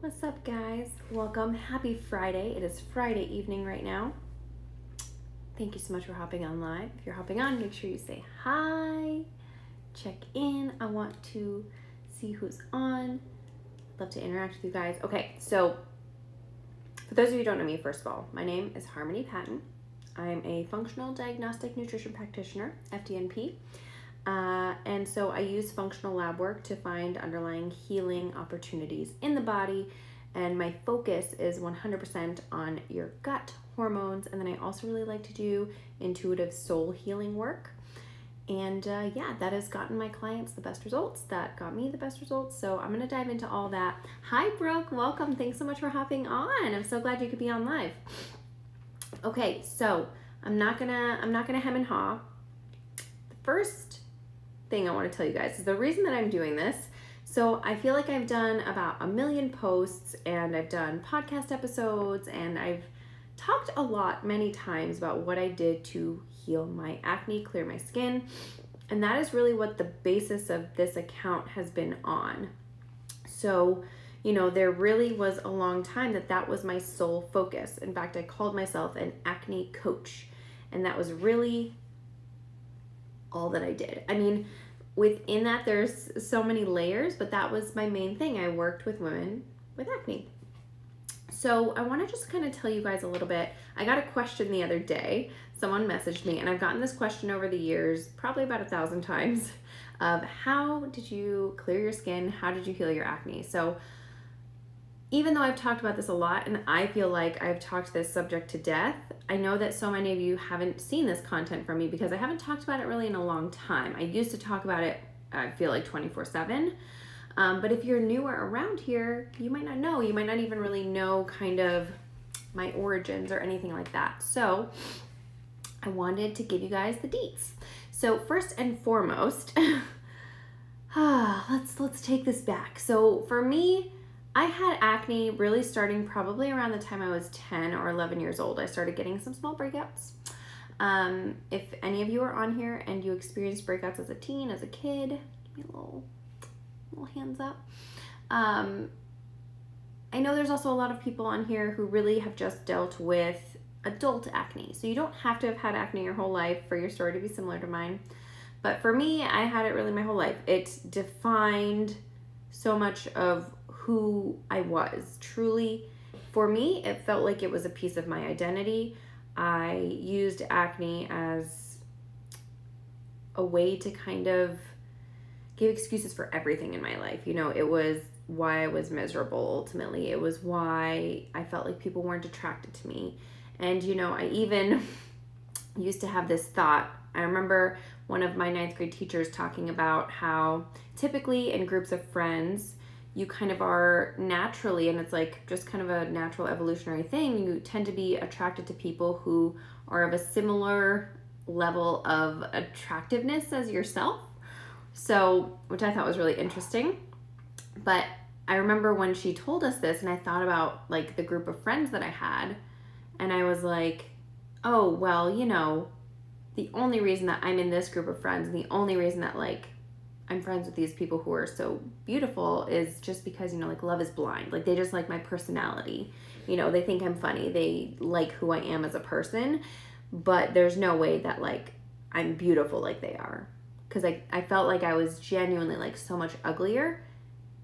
What's up, guys? Welcome. Happy Friday. It is Friday evening right now. Thank you so much for hopping on live. If you're hopping on, make sure you say hi, check in. I want to see who's on. I'd love to interact with you guys. Okay, so for those of you who don't know me, first of all, my name is Harmony Patton. I'm a functional diagnostic nutrition practitioner, FDNP. And so I use functional lab work to find underlying healing opportunities in the body. And my focus is 100% on your gut, hormones, and then I also really like to do intuitive soul healing work. And that has gotten my clients the best results. That got me the best results. So I'm going to dive into all that. Hi, Brooke. Welcome. Thanks so much for hopping on. I'm so glad you could be on live. Okay, so I'm not gonna hem and haw. The first thing I want to tell you guys is the reason that I'm doing this. So I feel like I've done about 1 million posts and I've done podcast episodes and I've talked a lot many times about what I did to heal my acne, clear my skin. And that is really what the basis of this account has been on. So, there really was a long time that was my sole focus. In fact, I called myself an acne coach. And that was really all that I did. I mean, within that, there's so many layers, but that was my main thing. I worked with women with acne. So I want to just kind of tell you guys a little bit. I got a question the other day. Someone messaged me, and I've gotten this question over the years, probably about 1,000 times, of how did you clear your skin? How did you heal your acne? So even though I've talked about this a lot, and I feel like I've talked this subject to death, I know that so many of you haven't seen this content from me because I haven't talked about it really in a long time. I used to talk about it, I feel like 24/7. But if you're newer around here, you might not know. You might not even really know kind of my origins or anything like that. So I wanted to give you guys the deets. So first and foremost, let's take this back. So for me, I had acne really starting probably around the time I was 10 or 11 years old. I started getting some small breakouts. If any of you are on here and you experienced breakouts as a teen, as a kid, give me a little hands up. I know there's also a lot of people on here who really have just dealt with adult acne. So you don't have to have had acne your whole life for your story to be similar to mine. But for me, I had it really my whole life. It defined so much of who I was. Truly, for me, it felt like it was a piece of my identity. I used acne as a way to kind of give excuses for everything in my life. It was why I was miserable ultimately. It was why I felt like people weren't attracted to me. And, I even used to have this thought. I remember one of my 9th grade teachers talking about how typically in groups of friends, you kind of are naturally, and it's like just kind of a natural evolutionary thing, you tend to be attracted to people who are of a similar level of attractiveness as yourself. So, which I thought was really interesting. But I remember when she told us this, and I thought about like the group of friends that I had, and I was like, oh, well, the only reason that I'm in this group of friends, and the only reason that like I'm friends with these people who are so beautiful is just because, love is blind. Like, they just like my personality. They think I'm funny. They like who I am as a person. But there's no way that, like, I'm beautiful like they are. Because I felt like I was genuinely, like, so much uglier.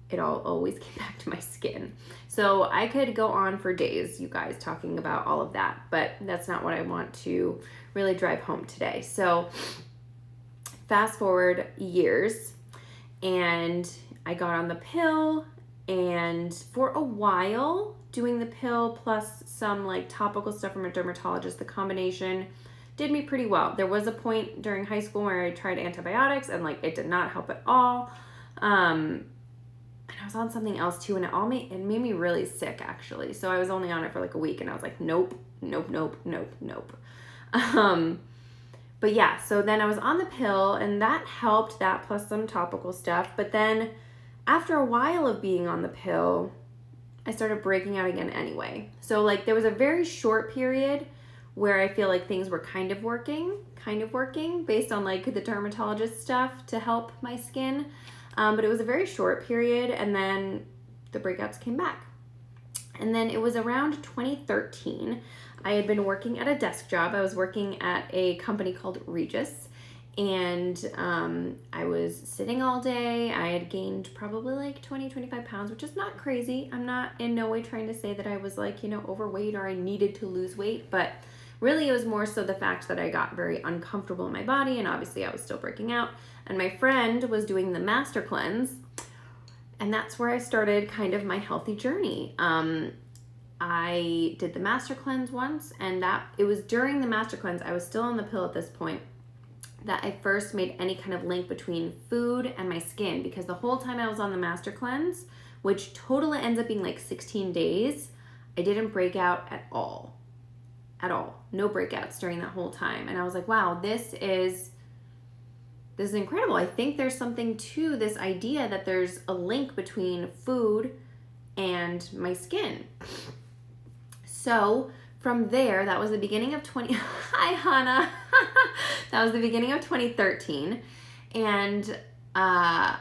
It all always came back to my skin. So I could go on for days, you guys, talking about all of that. But that's not what I want to really drive home today. So fast forward years, and I got on the pill, and for a while doing the pill plus some like topical stuff from a dermatologist, the combination did me pretty well. There was a point during high school where I tried antibiotics and like it did not help at all. And I was on something else too, and it made me really sick actually. So I was only on it for like a week, and I was like, nope. But yeah, so then I was on the pill, and that helped, that plus some topical stuff. But then after a while of being on the pill, I started breaking out again anyway. So like there was a very short period where I feel like things were kind of working based on like the dermatologist stuff to help my skin. But it was a very short period, and then the breakouts came back. And then it was around 2013. I had been working at a desk job. I was working at a company called Regis, and I was sitting all day. I had gained probably like 25 pounds, which is not crazy. I'm not in no way trying to say that I was like, overweight or I needed to lose weight, but really it was more so the fact that I got very uncomfortable in my body, and obviously I was still breaking out. And my friend was doing the master cleanse, and that's where I started kind of my healthy journey. I did the master cleanse once, and it was during the master cleanse, I was still on the pill at this point, that I first made any kind of link between food and my skin, because the whole time I was on the master cleanse, which totally ends up being like 16 days, I didn't break out at all. At all. No breakouts during that whole time. And I was like, wow, this is incredible. I think there's something to this idea that there's a link between food and my skin. So from there, that was the beginning of Hi, Hannah. That was the beginning of 2013. And I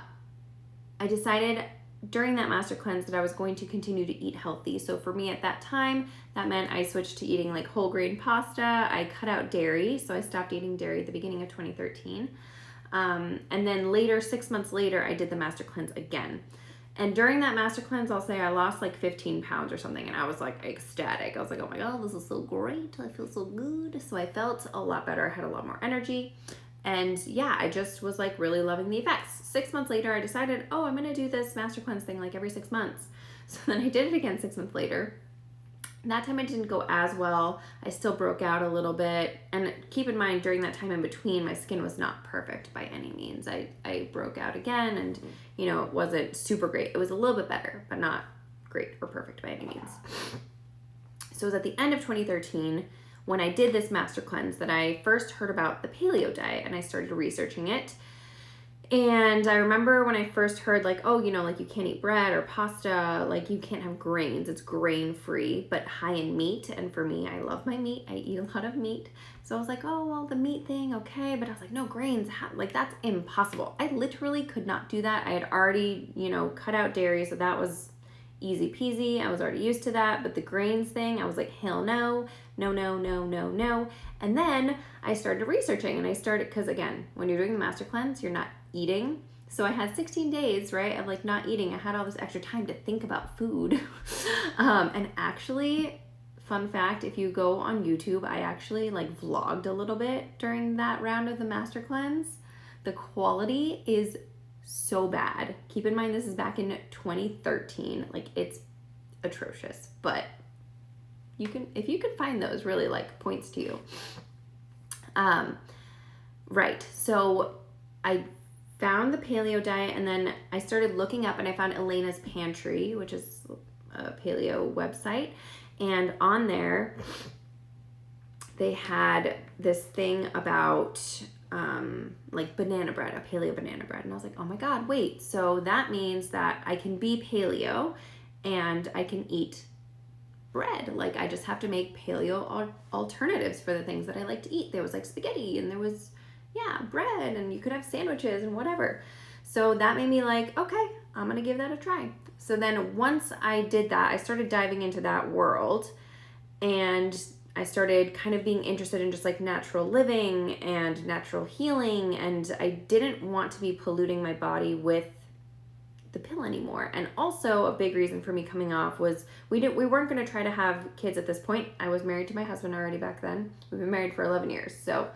decided during that master cleanse that I was going to continue to eat healthy. So for me at that time, that meant I switched to eating like whole grain pasta. I cut out dairy. So I stopped eating dairy at the beginning of 2013. And then later, 6 months later, I did the master cleanse again. And during that master cleanse, I'll say I lost like 15 pounds or something, and I was like ecstatic. I was like, oh my God, this is so great. I feel so good. So I felt a lot better. I had a lot more energy. And yeah, I just was like really loving the effects. 6 months later, I decided, oh, I'm going to do this master cleanse thing like every 6 months. So then I did it again 6 months later. That time it didn't go as well. I still broke out a little bit. And keep in mind, during that time in between, my skin was not perfect by any means. I broke out again, and, it wasn't super great. It was a little bit better, but not great or perfect by any means. So it was at the end of 2013 when I did this master cleanse that I first heard about the paleo diet, and I started researching it. And I remember when I first heard like, oh, like you can't eat bread or pasta, like you can't have grains. It's grain free, but high in meat. And for me, I love my meat. I eat a lot of meat. So I was like, oh, well, the meat thing, okay. But I was like, no, grains, like that's impossible. I literally could not do that. I had already, cut out dairy. So that was easy peasy. I was already used to that. But the grains thing, I was like, hell no, no, no, no, no, no. And then I started researching, and I started, because again, when you're doing the master cleanse, you're not eating. So I had 16 days, right, of like not eating. I had all this extra time to think about food. And actually, fun fact, if you go on YouTube, I actually like vlogged a little bit during that round of the master cleanse. The quality is so bad. Keep in mind, this is back in 2013. Like, it's atrocious, but if you can find those, really like points to you. Right. So I found the paleo diet, and then I started looking up, and I found Elena's Pantry, which is a paleo website. And on there, they had this thing about like banana bread, a paleo banana bread. And I was like, oh my God, wait. So that means that I can be paleo and I can eat bread. Like, I just have to make paleo alternatives for the things that I like to eat. There was like spaghetti, and there was, bread, and you could have sandwiches and whatever. So that made me like, okay, I'm going to give that a try. So then once I did that, I started diving into that world, and I started kind of being interested in just like natural living and natural healing. And I didn't want to be polluting my body with the pill anymore. And also a big reason for me coming off was we weren't going to try to have kids at this point. I was married to my husband already back then. We've been married for 11 years. So,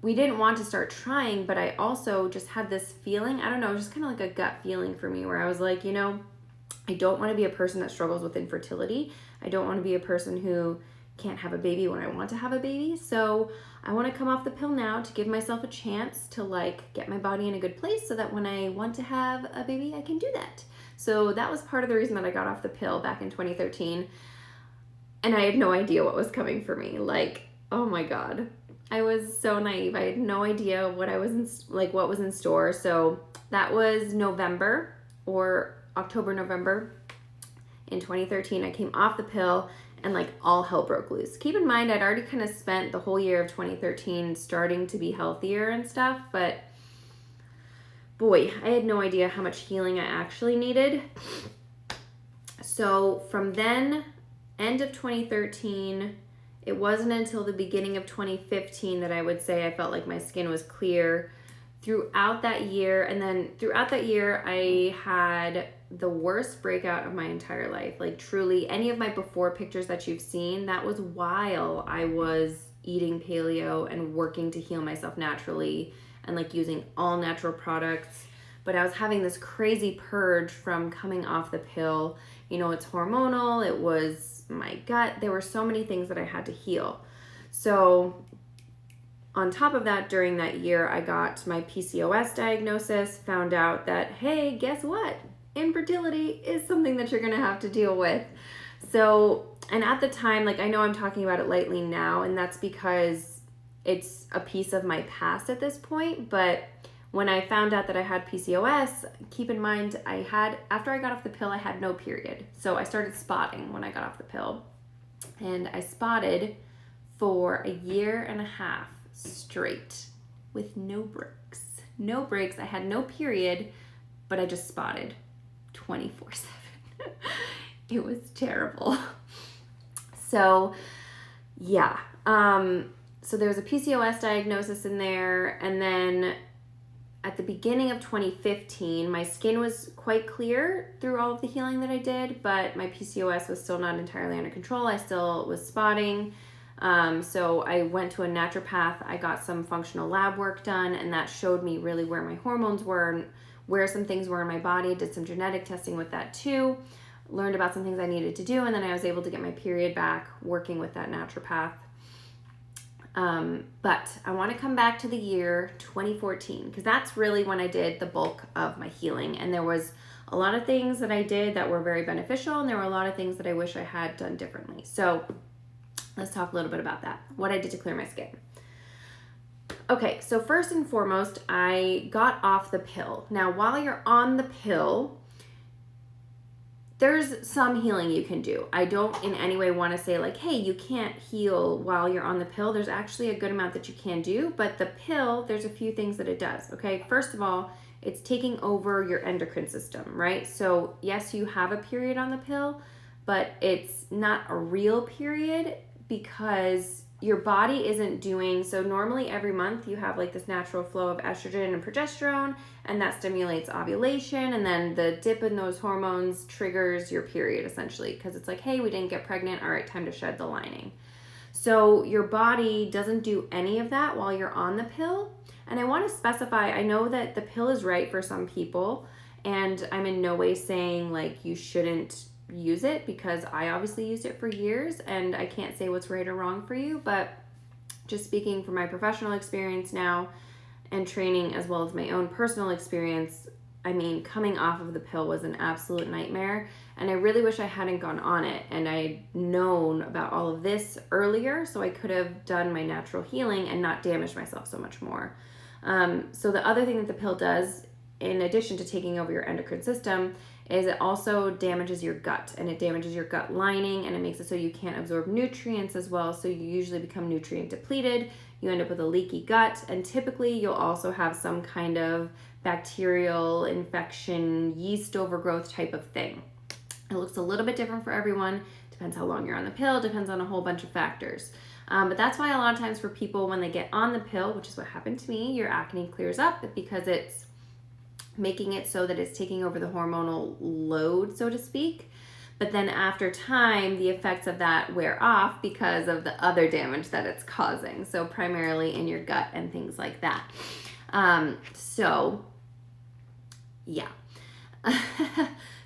we didn't want to start trying, but I also just had this feeling, I don't know, just kind of like a gut feeling for me where I was like, I don't want to be a person that struggles with infertility. I don't want to be a person who can't have a baby when I want to have a baby. So I want to come off the pill now to give myself a chance to like get my body in a good place so that when I want to have a baby, I can do that. So that was part of the reason that I got off the pill back in 2013. And I had no idea what was coming for me. Like, oh my God. I was so naive. I had no idea what was in store. So that was November or October, November in 2013. I came off the pill, and like all hell broke loose. Keep in mind, I'd already kind of spent the whole year of 2013 starting to be healthier and stuff, but boy, I had no idea how much healing I actually needed. So from then, end of 2013, it wasn't until the beginning of 2015 that I would say I felt like my skin was clear. Throughout that year, I had the worst breakout of my entire life. Like truly, any of my before pictures that you've seen, that was while I was eating paleo and working to heal myself naturally and like using all natural products. But I was having this crazy purge from coming off the pill. You know, it's hormonal, it was my gut. There were so many things that I had to heal. So on top of that, during that year, I got my PCOS diagnosis, found out that, hey, guess what? Infertility is something that you're going to have to deal with. So, and at the time, like I know I'm talking about it lightly now, and that's because it's a piece of my past at this point, but when I found out that I had PCOS, keep in mind after I got off the pill, I had no period. So I started spotting when I got off the pill. And I spotted for a year and a half straight with no breaks. No breaks. I had no period, but I just spotted 24/7. It was terrible. So yeah. So there was a PCOS diagnosis in there, and then at the beginning of 2015, my skin was quite clear through all of the healing that I did, but my PCOS was still not entirely under control. I still was spotting. So I went to a naturopath. I got some functional lab work done, and that showed me really where my hormones were and where some things were in my body. Did some genetic testing with that too. Learned about some things I needed to do, and then I was able to get my period back working with that naturopath. But I want to come back to the year 2014 because that's really when I did the bulk of my healing, and there was a lot of things that I did that were very beneficial, and there were a lot of things that I wish I had done differently. So let's talk a little bit about that, what I did to clear my skin. Okay, so first and foremost, I got off the pill. Now, while you're on the pill, there's some healing you can do. I don't in any way want to say like, hey, you can't heal while you're on the pill. There's actually a good amount that you can do, but the pill, there's a few things that it does, okay? First of all, it's taking over your endocrine system, right? So yes, you have a period on the pill, but it's not a real period because your body isn't doing, so normally every month you have like this natural flow of estrogen and progesterone, and that stimulates ovulation, and then the dip in those hormones triggers your period essentially, because it's like, hey, we didn't get pregnant, all right, time to shed the lining. So your body doesn't do any of that while you're on the pill. And I want to specify, I know that the pill is right for some people, and I'm in no way saying like you shouldn't use it, because I obviously used it for years and I can't say what's right or wrong for you, but just speaking from my professional experience now and training as well as my own personal experience, I mean, coming off of the pill was an absolute nightmare, and I really wish I hadn't gone on it and I'd known about all of this earlier so I could have done my natural healing and not damaged myself so much more. So the other thing that the pill does, in addition to taking over your endocrine system, is it also damages your gut, and it damages your gut lining, and it makes it so you can't absorb nutrients as well, so you usually become nutrient depleted. You end up with a leaky gut, and typically you'll also have some kind of bacterial infection, yeast overgrowth type of thing. It looks a little bit different for everyone, depends how long you're on the pill, depends on a whole bunch of factors. But that's why a lot of times for people when they get on the pill, which is what happened to me, your acne clears up because it's making it so that it's taking over the hormonal load, so to speak. But then after time, the effects of that wear off because of the other damage that it's causing. So primarily in your gut and things like that. So yeah.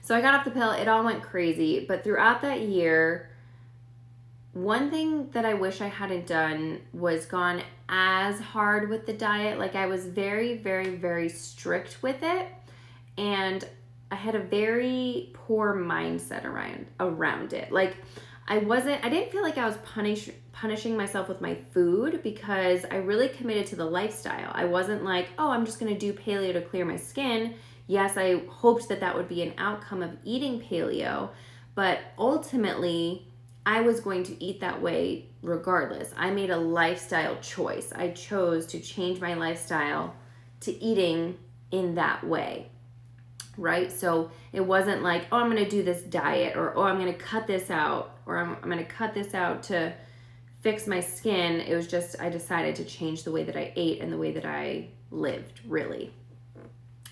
So I got off the pill, it all went crazy. But throughout that year, one thing that I wish I hadn't done was gone as hard with the diet. Like I was very, very, very strict with it. And I had a very poor mindset around it. Like I didn't feel like I was punishing myself with my food because I really committed to the lifestyle. I wasn't like, oh, I'm just going to do paleo to clear my skin. Yes, I hoped that that would be an outcome of eating paleo, but ultimately I was going to eat that way regardless. I made a lifestyle choice. I chose to change my lifestyle to eating in that way. right? So it wasn't like, oh, I'm going to do this diet, or oh, I'm going to cut this out, or I'm going to cut this out to fix my skin. It was just, I decided to change the way that I ate and the way that I lived, really.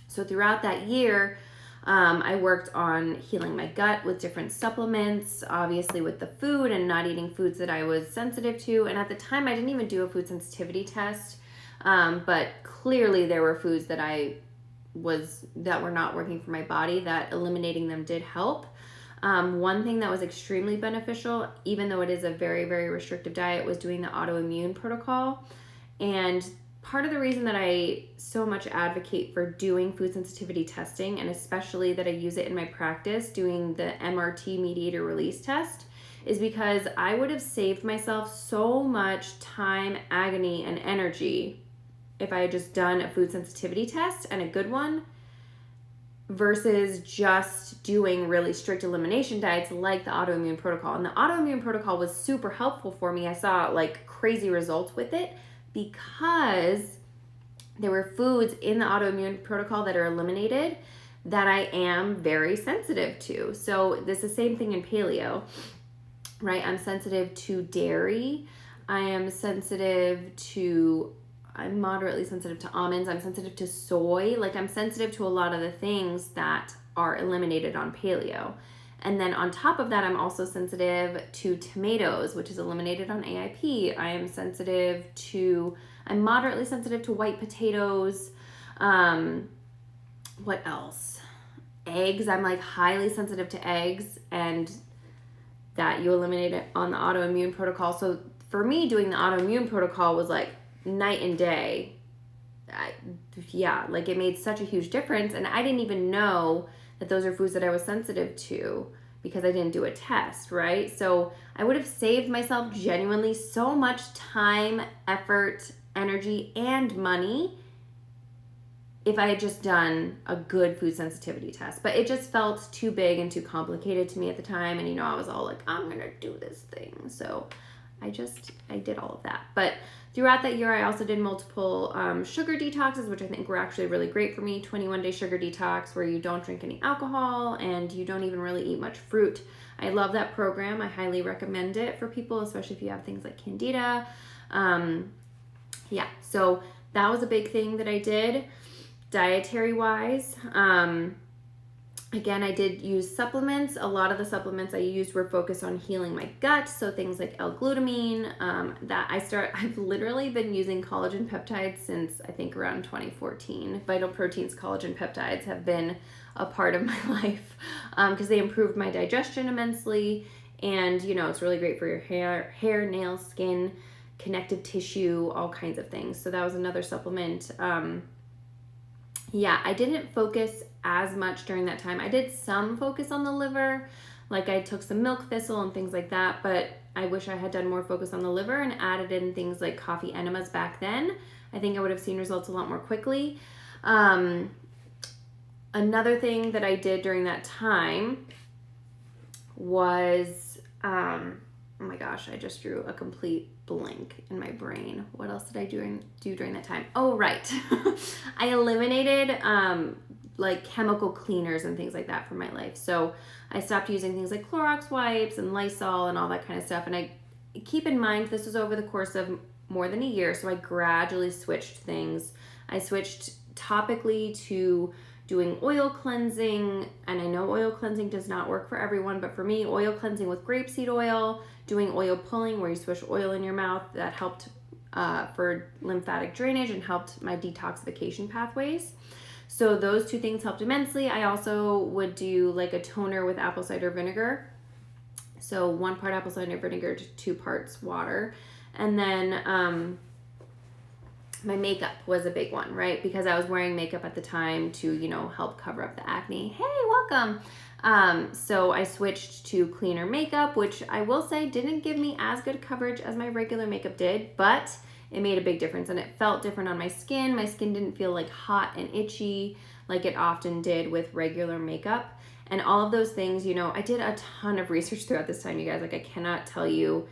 So throughout that year, I worked on healing my gut with different supplements, obviously with the food and not eating foods that I was sensitive to. And at the time, I didn't even do a food sensitivity test, but clearly there were foods that that were not working for my body, that eliminating them did help. One thing that was extremely beneficial, even though it is a very, very restrictive diet, was doing the autoimmune protocol. And part of the reason that I so much advocate for doing food sensitivity testing, and especially that I use it in my practice, doing the MRT mediator release test, is because I would have saved myself so much time, agony, and energy if I had just done a food sensitivity test, and a good one, versus just doing really strict elimination diets like the autoimmune protocol. And the autoimmune protocol was super helpful for me. I saw like crazy results with it because there were foods in the autoimmune protocol that are eliminated that I am very sensitive to. So this is the same thing in paleo, right? I'm sensitive to dairy. I'm moderately sensitive to almonds. I'm sensitive to soy. Like, I'm sensitive to a lot of the things that are eliminated on paleo. And then on top of that, I'm also sensitive to tomatoes, which is eliminated on AIP. I'm moderately sensitive to white potatoes. What else? Eggs. I'm like highly sensitive to eggs, and that you eliminate it on the autoimmune protocol. So for me, doing the autoimmune protocol was like night and day. Like it made such a huge difference, and I didn't even know that those are foods that I was sensitive to because I didn't do a test, right? So I would have saved myself genuinely so much time, effort, energy, and money if I had just done a good food sensitivity test. But it just felt too big and too complicated to me at the time, and I was all like, I'm gonna do this thing. So I did all of that. But throughout that year, I also did multiple sugar detoxes, which I think were actually really great for me. 21-day sugar detox, where you don't drink any alcohol and you don't even really eat much fruit. I love that program. I highly recommend it for people, especially if you have things like candida. So that was a big thing that I did dietary wise. Again, I did use supplements. A lot of the supplements I used were focused on healing my gut. So things like L-glutamine, I've literally been using collagen peptides since I think around 2014. Vital Proteins collagen peptides have been a part of my life because they improved my digestion immensely. And, it's really great for your hair, nails, skin, connective tissue, all kinds of things. So that was another supplement. I didn't focus as much during that time. I did some focus on the liver, like I took some milk thistle and things like that, but I wish I had done more focus on the liver and added in things like coffee enemas back then. I think I would have seen results a lot more quickly. Another thing that I did during that time was, oh my gosh, I just drew a complete blank in my brain. What else did I do during that time? Oh, right. I eliminated like chemical cleaners and things like that from my life. So I stopped using things like Clorox wipes and Lysol and all that kind of stuff. And I keep in mind, this was over the course of more than a year. So I gradually switched things. I switched topically to doing oil cleansing, and I know oil cleansing does not work for everyone, but for me, oil cleansing with grapeseed oil, doing oil pulling where you swish oil in your mouth, that helped for lymphatic drainage and helped my detoxification pathways. So those two things helped immensely. I also would do like a toner with apple cider vinegar. So 1 part apple cider vinegar to 2 parts water. And then my makeup was a big one, right? Because I was wearing makeup at the time to, help cover up the acne. Hey, welcome. So I switched to cleaner makeup, which I will say didn't give me as good coverage as my regular makeup did, but it made a big difference and it felt different on my skin. My skin didn't feel like hot and itchy like it often did with regular makeup. And all of those things, I did a ton of research throughout this time, you guys. Like, I cannot tell you.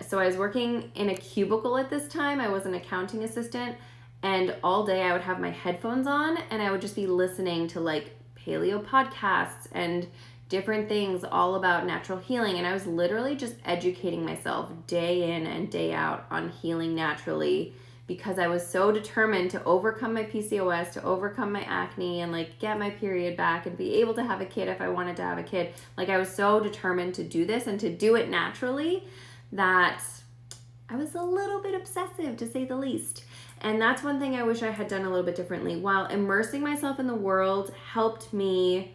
So I was working in a cubicle at this time. I was an accounting assistant, and all day I would have my headphones on and I would just be listening to like paleo podcasts and different things all about natural healing. And I was literally just educating myself day in and day out on healing naturally, because I was so determined to overcome my PCOS, to overcome my acne, and like get my period back and be able to have a kid if I wanted to have a kid. Like I was so determined to do this and to do it naturally that I was a little bit obsessive, to say the least. And that's one thing I wish I had done a little bit differently. While immersing myself in the world helped me,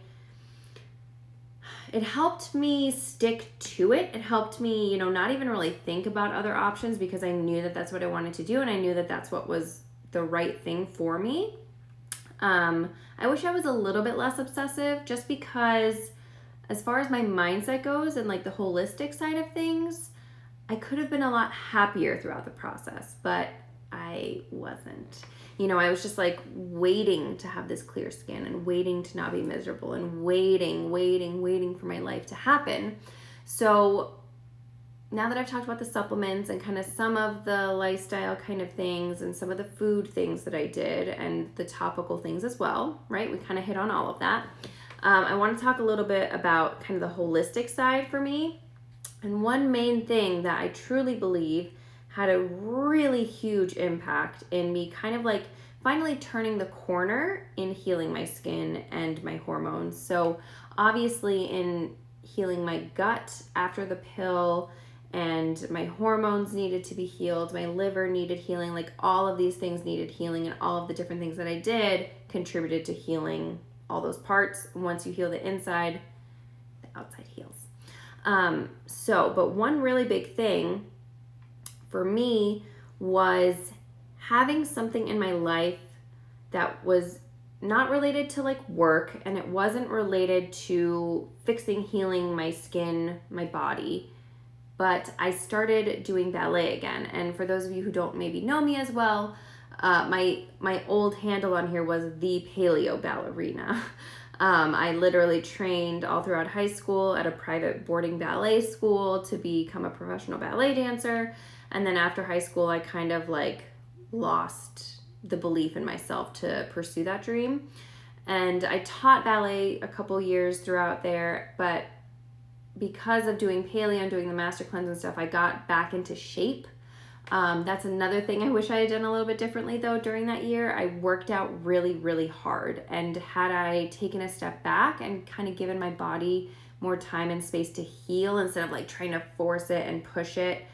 it helped me stick to it. It helped me, not even really think about other options, because I knew that that's what I wanted to do, and I knew that that's what was the right thing for me. I wish I was a little bit less obsessive, just because as far as my mindset goes and like the holistic side of things, I could have been a lot happier throughout the process, but I wasn't. I was just like waiting to have this clear skin and waiting to not be miserable and waiting for my life to happen. So now that I've talked about the supplements and kind of some of the lifestyle kind of things and some of the food things that I did and the topical things as well, right? We kind of hit on all of that. I want to talk a little bit about kind of the holistic side for me. And one main thing that I truly believe had a really huge impact in me kind of like finally turning the corner in healing my skin and my hormones. So obviously in healing my gut after the pill, and my hormones needed to be healed, my liver needed healing, like all of these things needed healing, and all of the different things that I did contributed to healing all those parts. Once you heal the inside, the outside heals. But one really big thing for me was having something in my life that was not related to like work, and it wasn't related to fixing, healing my skin, my body, but I started doing ballet again. And for those of you who don't maybe know me as well, my old handle on here was the paleo ballerina. I literally trained all throughout high school at a private boarding ballet school to become a professional ballet dancer. And then after high school, I kind of like lost the belief in myself to pursue that dream. And I taught ballet a couple years throughout there, but because of doing paleo and doing the master cleanse and stuff, I got back into shape. That's another thing I wish I had done a little bit differently though during that year. I worked out really, really hard, and had I taken a step back and kind of given my body more time and space to heal instead of like trying to force it and push it,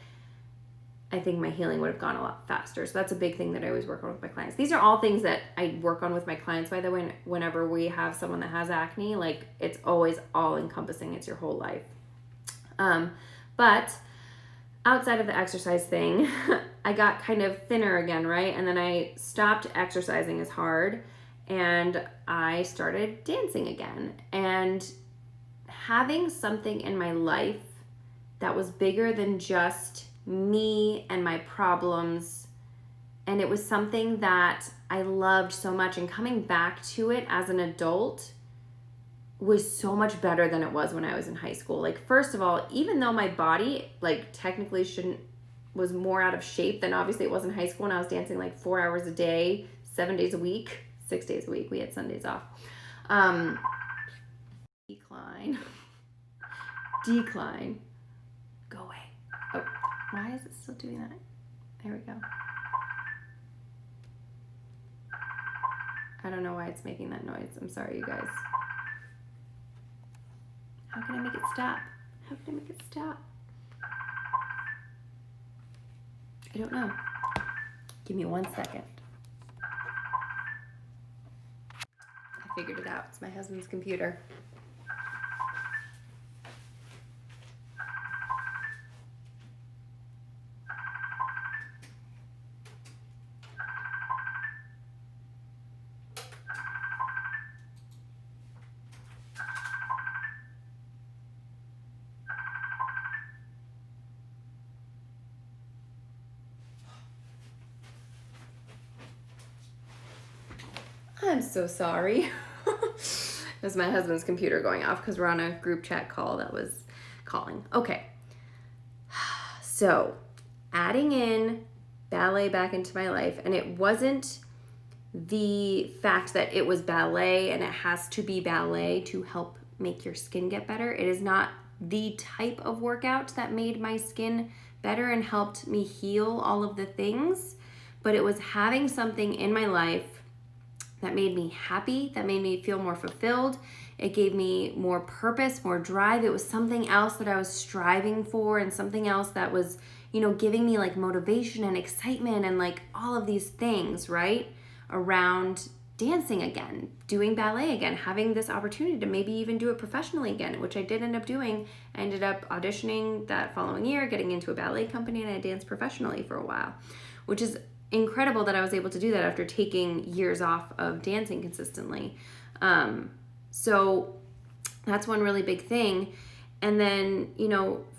I think my healing would have gone a lot faster. So that's a big thing that I always work on with my clients. These are all things that I work on with my clients, by the way. Whenever we have someone that has acne, like it's always all encompassing. It's your whole life. But outside of the exercise thing, I got kind of thinner again, right? And then I stopped exercising as hard, and I started dancing again. And having something in my life that was bigger than just me and my problems, and it was something that I loved so much, and coming back to it as an adult was so much better than it was when I was in high school. Like, first of all, even though my body like technically was more out of shape than obviously it was in high school, and I was dancing like 4 hours a day, 7 days a week, 6 days a week. We had Sundays off. Decline. Go away. Oh, why is it still doing that? There we go. I don't know why it's making that noise. I'm sorry, you guys. How can I make it stop? How can I make it stop? I don't know. Give me 1 second. I figured it out. It's my husband's computer. I'm so sorry. It was my husband's computer going off because we're on a group chat call that was calling. Okay. So adding in ballet back into my life, and it wasn't the fact that it was ballet and it has to be ballet to help make your skin get better. It is not the type of workout that made my skin better and helped me heal all of the things, but it was having something in my life that made me happy, that made me feel more fulfilled. It gave me more purpose, more drive. It was something else that I was striving for and something else that was, giving me like motivation and excitement and like all of these things, right? Around dancing again, doing ballet again, having this opportunity to maybe even do it professionally again, which I did end up doing. I ended up auditioning that following year, getting into a ballet company, and I danced professionally for a while, which is incredible that I was able to do that after taking years off of dancing consistently. So that's one really big thing. And then,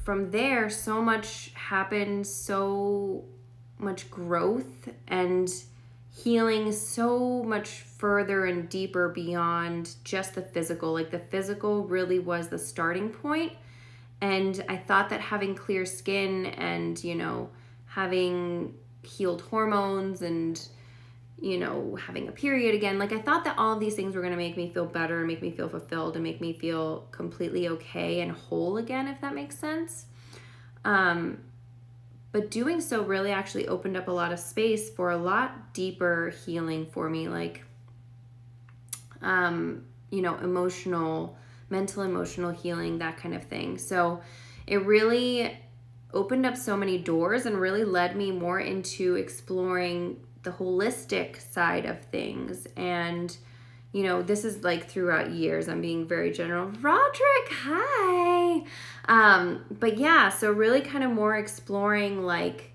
from there, so much happened, so much growth and healing so much further and deeper beyond just the physical. Like the physical really was the starting point. And I thought that having clear skin and, having healed hormones and, having a period again, like I thought that all of these things were going to make me feel better and make me feel fulfilled and make me feel completely okay and whole again, if that makes sense. But doing so really actually opened up a lot of space for a lot deeper healing for me, like, mental, emotional healing, that kind of thing. So it really opened up so many doors and really led me more into exploring the holistic side of things. And, this is like throughout years. I'm being very general. Roderick, hi. But yeah, so really kind of more exploring like,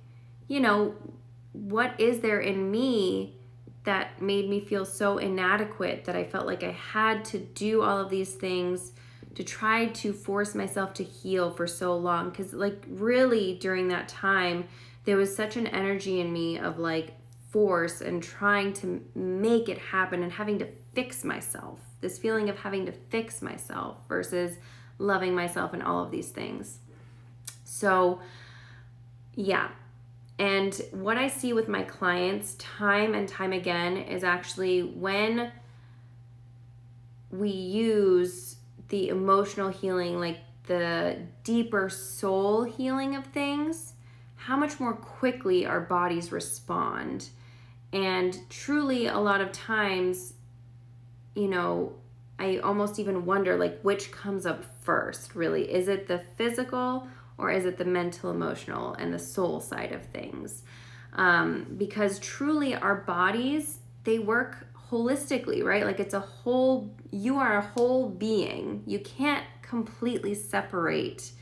what is there in me that made me feel so inadequate that I felt like I had to do all of these things to try to force myself to heal for so long. Because like really during that time, there was such an energy in me of like force and trying to make it happen and having to fix myself. This feeling of having to fix myself versus loving myself and all of these things. So yeah. And what I see with my clients time and time again is actually when we use the emotional healing, like the deeper soul healing of things, how much more quickly our bodies respond. And truly, a lot of times, I almost even wonder like which comes up first, really. Is it the physical or is it the mental, emotional, and the soul side of things? Because truly our bodies, they work holistically, right? Like you are a whole being. You can't completely separate,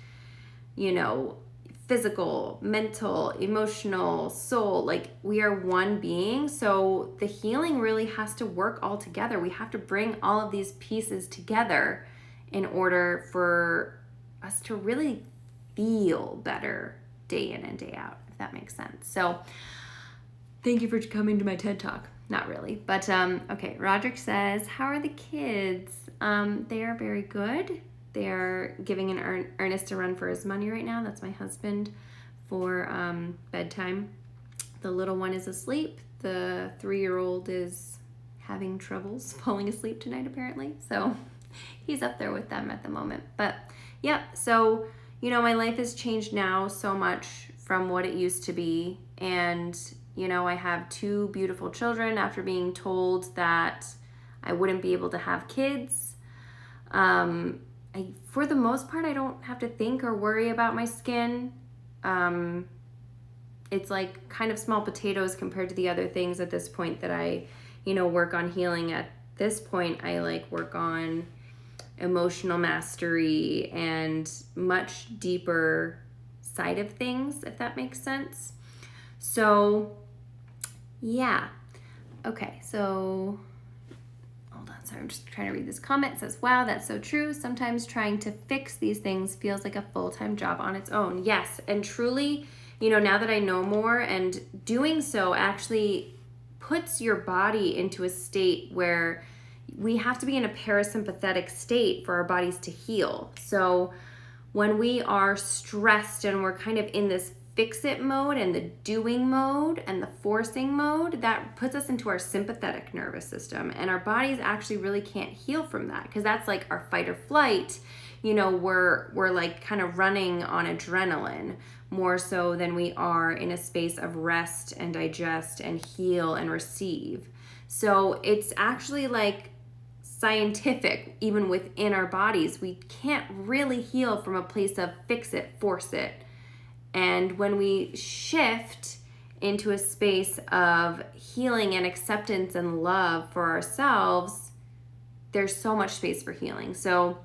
physical, mental, emotional, soul. Like we are one being. So the healing really has to work all together. We have to bring all of these pieces together in order for us to really feel better day in and day out, if that makes sense. So thank you for coming to my TED Talk. Not really, but okay. Roderick says, how are the kids? They are very good. They're giving Ernest a run for his money right now. That's my husband for bedtime. The little one is asleep. The 3-year-old is having troubles falling asleep tonight, apparently. So he's up there with them at the moment. But yeah, so, my life has changed now so much from what it used to be. And, I have 2 beautiful children after being told that I wouldn't be able to have kids. For the most part, I don't have to think or worry about my skin. It's like kind of small potatoes compared to the other things at this point that I, work on healing. At this point, I like work on emotional mastery and much deeper side of things, if that makes sense. So, yeah. Okay, so hold on, sorry, I'm just trying to read this comment. It says, wow, that's so true. Sometimes trying to fix these things feels like a full-time job on its own. Yes, and truly, now that I know more, and doing so actually puts your body into a state where we have to be in a parasympathetic state for our bodies to heal. So when we are stressed and we're kind of in this fix-it mode and the doing mode and the forcing mode, that puts us into our sympathetic nervous system. And our bodies actually really can't heal from that, because that's like our fight or flight. You know, we're like kind of running on adrenaline more so than we are in a space of rest and digest and heal and receive. So it's actually like scientific, even within our bodies. We can't really heal from a place of fix it, force it. And when we shift into a space of healing and acceptance and love for ourselves, there's so much space for healing. So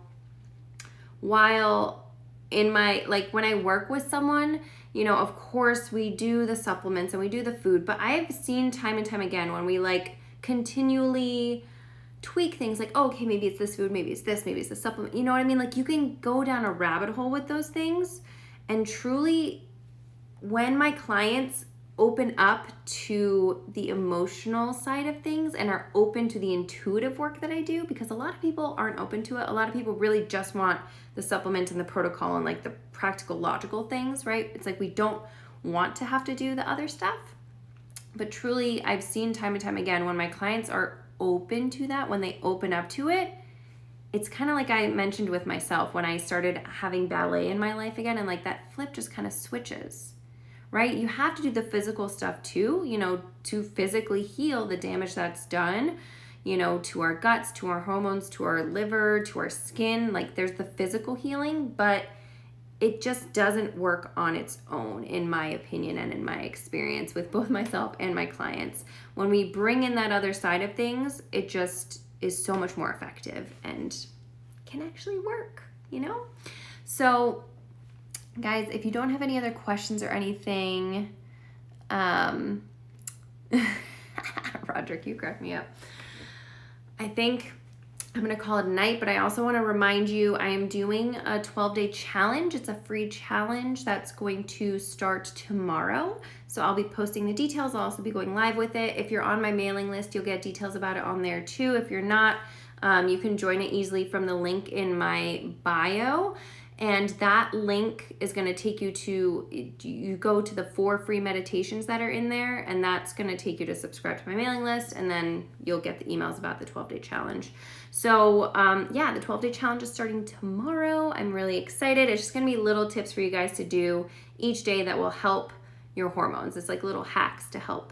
while in my, like when I work with someone, you know, of course we do the supplements and we do the food, but I've seen time and time again when we like continually tweak things, like, oh, okay, maybe it's this food, maybe it's this, maybe it's the supplement, you know what I mean? Like you can go down a rabbit hole with those things. And truly, when my clients open up to the emotional side of things and are open to the intuitive work that I do, because a lot of people aren't open to it. A lot of people really just want the supplement and the protocol and like the practical, logical things, right? It's like we don't want to have to do the other stuff. But truly, I've seen time and time again, when my clients are open to that, when they open up to it, it's kind of like I mentioned with myself when I started having ballet in my life again, and like that flip just kind of switches, right? You have to do the physical stuff too, you know, to physically heal the damage that's done, you know, to our guts, to our hormones, to our liver, to our skin. Like there's the physical healing, but it just doesn't work on its own, in my opinion and in my experience with both myself and my clients. When we bring in that other side of things, it just is so much more effective and can actually work, you know? So guys, if you don't have any other questions or anything, Roderick, you crack me up. I think I'm going to call it a night, but I also want to remind you I am doing a 12-day challenge. It's a free challenge that's going to start tomorrow. So I'll be posting the details. I'll also be going live with it. If you're on my mailing list, you'll get details about it on there too. If you're not, you can join it easily from the link in my bio. And that link is going to take you to, you go to the 4 free meditations that are in there, and that's going to take you to subscribe to my mailing list, and then you'll get the emails about the 12-day challenge. So yeah, the 12-day challenge is starting tomorrow. I'm really excited. It's just going to be little tips for you guys to do each day that will help your hormones. It's like little hacks to help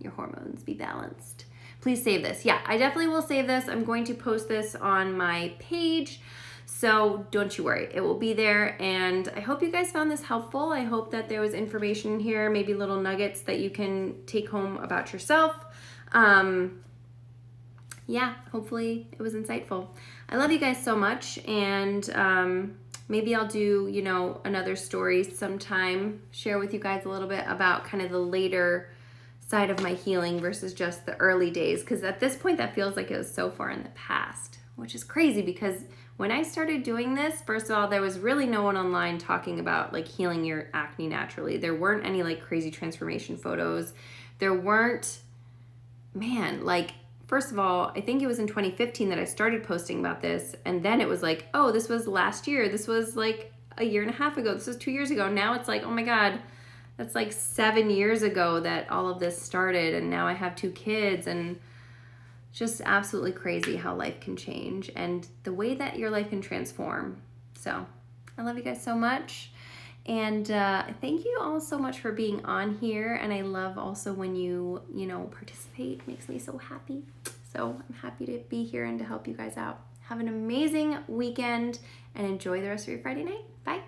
your hormones be balanced. Please save this. Yeah, I definitely will save this. I'm going to post this on my page. So don't you worry, it will be there. And I hope you guys found this helpful. I hope that there was information in here, maybe little nuggets that you can take home about yourself. Yeah, hopefully it was insightful. I love you guys so much. And maybe I'll do, you know, another story sometime, share with you guys a little bit about kind of the later side of my healing versus just the early days. Because at this point, that feels like it was so far in the past, which is crazy because when I started doing this, first of all, there was really no one online talking about like healing your acne naturally. There weren't any like crazy transformation photos. There weren't, man, like, first of all, I think it was in 2015 that I started posting about this. And then it was like, oh, this was last year. This was like a year and a half ago. This was 2 years ago. Now it's like, oh my God, that's like 7 years ago that all of this started. And now I have 2 kids, and just absolutely crazy how life can change and the way that your life can transform. So I love you guys so much. And thank you all so much for being on here. And I love also when you participate. It makes me so happy. So I'm happy to be here and to help you guys out. Have an amazing weekend and enjoy the rest of your Friday night. Bye.